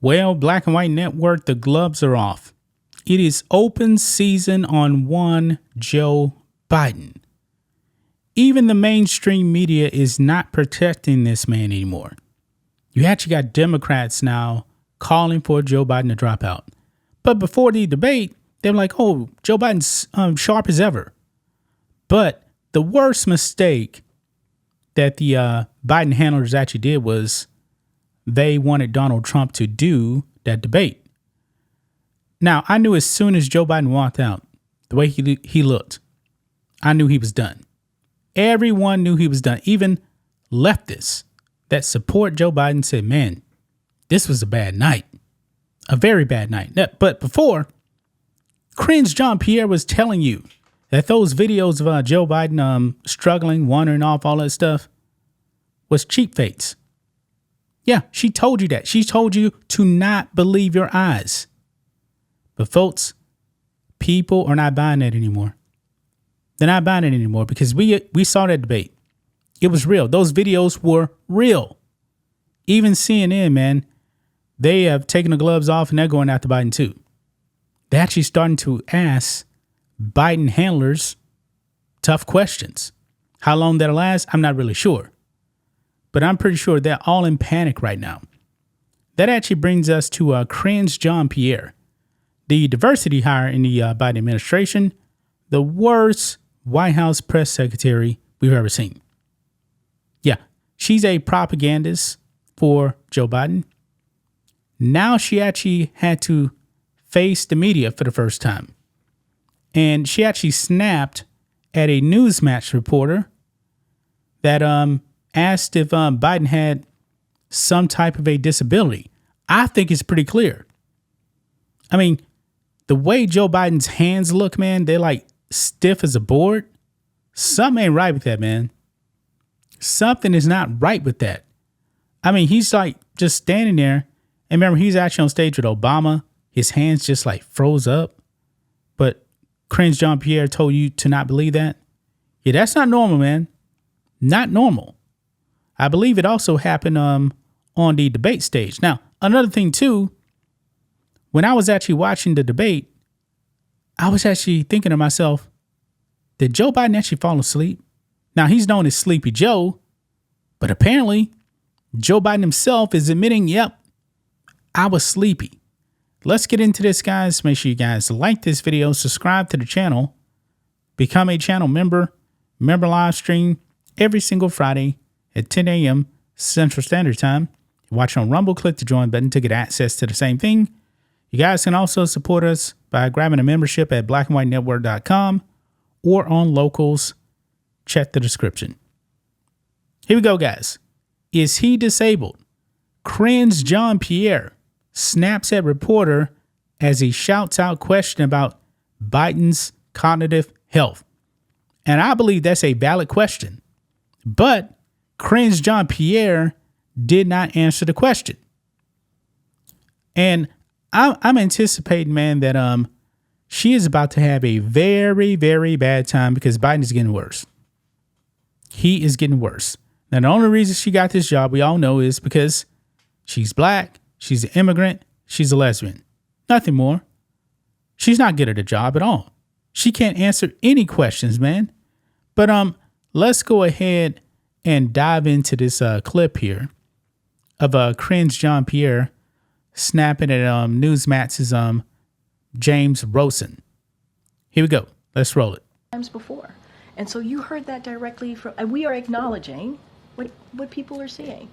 Well, Black and White Network, the gloves are off. It is open season on one Joe Biden. Even the mainstream media is not protecting this man anymore. You actually got Democrats now calling for Joe Biden to drop out. But before the debate, they were like, oh, Joe Biden's sharp as ever. But the worst mistake that the Biden handlers actually did was they wanted Donald Trump to do that debate. Now, I knew as soon as Joe Biden walked out, the way he looked, I knew he was done. Everyone knew he was done. Even leftists that support Joe Biden said, man, this was a bad night. A very bad night. But before, Karine Jean Pierre was telling you that those videos of Joe Biden struggling, wandering off, all that stuff was cheap fakes. Yeah, she told you that. She told you to not believe your eyes. But folks, people are not buying that anymore. They're not buying it anymore because we saw that debate. It was real. Those videos were real. Even CNN, man, they have taken the gloves off and they're going after Biden too. They're actually starting to ask Biden handlers tough questions. How long that'll last, I'm not really sure. But I'm pretty sure they're all in panic right now. That actually brings us to Karine Jean Pierre, the diversity hire in the Biden administration, the worst White House press secretary we've ever seen. Yeah, she's a propagandist for Joe Biden. Now she actually had to face the media for the first time. And she actually snapped at a Newsmatch reporter that asked if Biden had some type of a disability. I think it's pretty clear. I mean, the way Joe Biden's hands look, man, they're like stiff as a board. Something ain't right with that, man. Something is not right with that. I mean, he's like just standing there. And remember, he's actually on stage with Obama. His hands just like froze up. But Karine Jean Pierre told you to not believe that. Yeah, that's not normal, man. Not normal. I believe it also happened on the debate stage. Now, another thing too, when I was actually watching the debate, I was actually thinking to myself, did Joe Biden actually fall asleep? Now, he's known as Sleepy Joe, but apparently Joe Biden himself is admitting, yep, I was sleepy. Let's get into this, guys. Make sure you guys like this video, subscribe to the channel, become a channel member, live stream every single Friday at 10 a.m. Central Standard Time. You're watching on Rumble, click the join button to get access to the same thing. You guys can also support us by grabbing a membership at blackandwhitenetwork.com or on Locals. Check the description. Here we go, guys. Is he disabled? Karine Jean Pierre snaps at reporter as he shouts out question about Biden's cognitive health. And I believe that's a valid question. But Karine Jean Pierre did not answer the question. And I'm anticipating, man, that she is about to have a very, very bad time because Biden is getting worse. He is getting worse. Now, the only reason she got this job, we all know, is because she's black, she's an immigrant, she's a lesbian. Nothing more. She's not good at the job at all. She can't answer any questions, man. But let's go ahead and dive into this clip here of Karine Jean Pierre snapping at Newsmax's James Rosen. Here we go. Let's roll it. Times before. And so you heard that directly from, and we are acknowledging what people are seeing.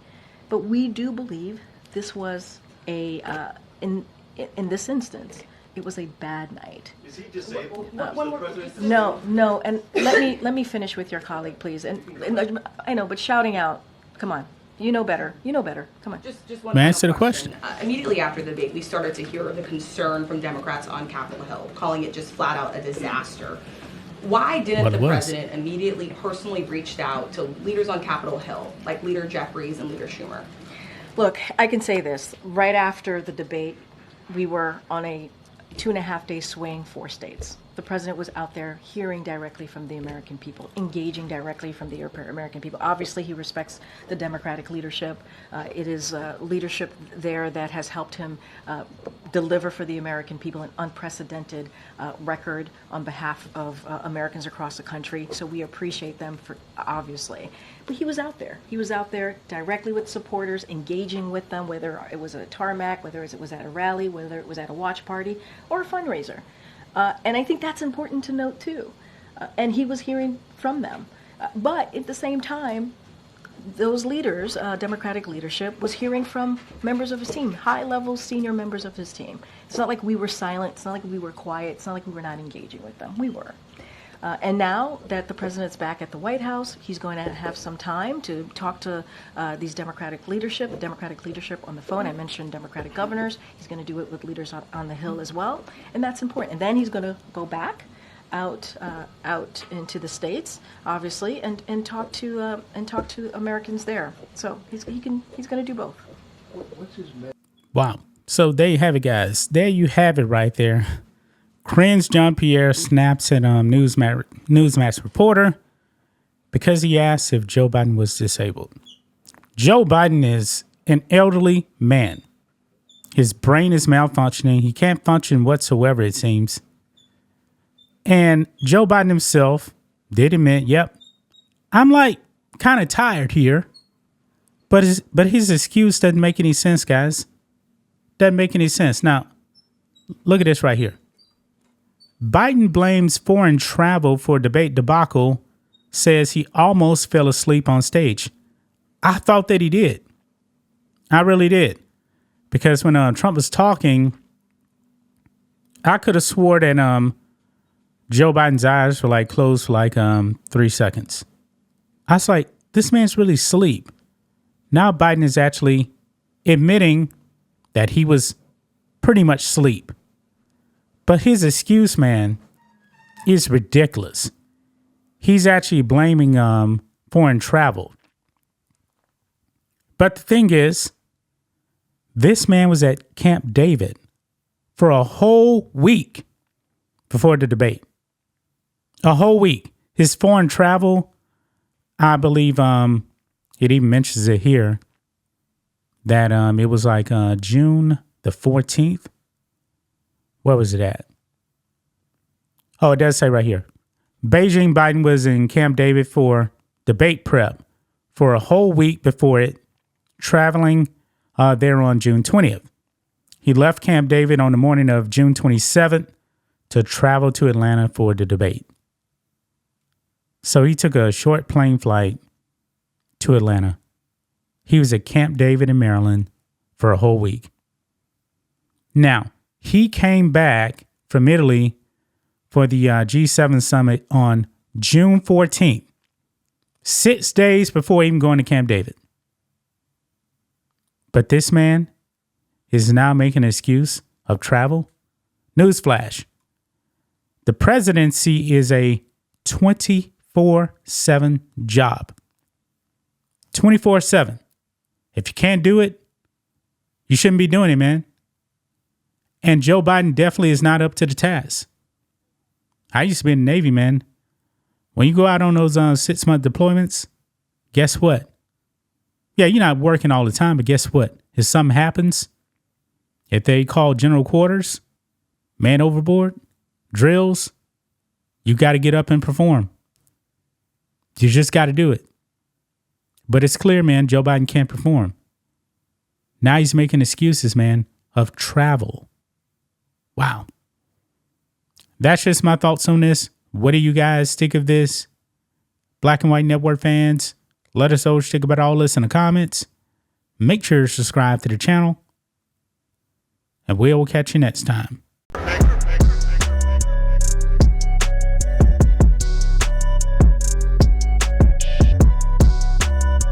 But we do believe this was in this instance, it was a bad night. Is he disabled? No, and let me finish with your colleague, please. And I know, but shouting out, come on. You know better. Come on. Just one May I answer the question? Immediately after the debate, we started to hear the concern from Democrats on Capitol Hill, calling it just flat out a disaster. Why didn't the president immediately personally reach out to leaders on Capitol Hill, like Leader Jeffries and Leader Schumer? Look, I can say this. Right after the debate, we were on a 2.5-day swing, 4 states. the president was out there hearing directly from the American people, engaging directly from the American people. Obviously, he respects the Democratic leadership. It is leadership there that has helped him deliver for the American people an unprecedented record on behalf of Americans across the country. So we appreciate them for, obviously. But he was out there. He was out there directly with supporters, engaging with them, whether it was at a tarmac, whether it was at a rally, whether it was at a watch party or a fundraiser. And I think that's important to note, too. And he was hearing from them. But at the same time, those leaders, Democratic leadership, was hearing from members of his team, high-level senior members of his team. It's not like we were silent. It's not like we were quiet. It's not like we were not engaging with them. We were. And now that the president's back at the White House, he's going to have some time to talk to these Democratic leadership on the phone. I mentioned Democratic governors. He's going to do it with leaders on the Hill as well. And that's important. And then he's going to go back out into the states, obviously, and talk to Americans there. So he's going to do both. Wow. So there you have it, guys. There you have it right there. Karine Jean Pierre SNAPS at Newsmax reporter because he asked if Joe Biden was disabled. Joe Biden is an elderly man. His brain is malfunctioning. He can't function whatsoever, it seems. And Joe Biden himself did admit, yep, I'm like kind of tired here. But his excuse doesn't make any sense, guys. Doesn't make any sense. Now, look at this right here. Biden blames foreign travel for debate debacle, says he almost fell asleep on stage. I thought that he did. I really did. Because when Trump was talking, I could have swore that Joe Biden's eyes were like closed for like 3 seconds. I was like, this man's really asleep. Now Biden is actually admitting that he was pretty much asleep. But his excuse, man, is ridiculous. He's actually blaming foreign travel. But the thing is, this man was at Camp David for a whole week before the debate. A whole week. His foreign travel, I believe it even mentions it here, that it was like June the 14th. Where was it at? Oh, it does say right here. Beijing, Biden was in Camp David for debate prep for a whole week before it, traveling there on June 20th. He left Camp David on the morning of June 27th to travel to Atlanta for the debate. So he took a short plane flight to Atlanta. He was at Camp David in Maryland for a whole week. Now, he came back from Italy for the G7 summit on June 14th, 6 days before even going to Camp David. But this man is now making an excuse of travel. Newsflash. The presidency is a 24/7 job. 24/7. If you can't do it, you shouldn't be doing it, man. And Joe Biden definitely is not up to the task. I used to be in the Navy, man. When you go out on those 6-month deployments, guess what? Yeah, you're not working all the time, but guess what? If something happens, if they call general quarters, man overboard, drills, you got to get up and perform. You just got to do it. But it's clear, man, Joe Biden can't perform. Now he's making excuses, man, of travel. Wow. That's just my thoughts on this. What do you guys think of this? Black and White Network fans, let us know what you think about all this in the comments. Make sure to subscribe to the channel. And we'll catch you next time.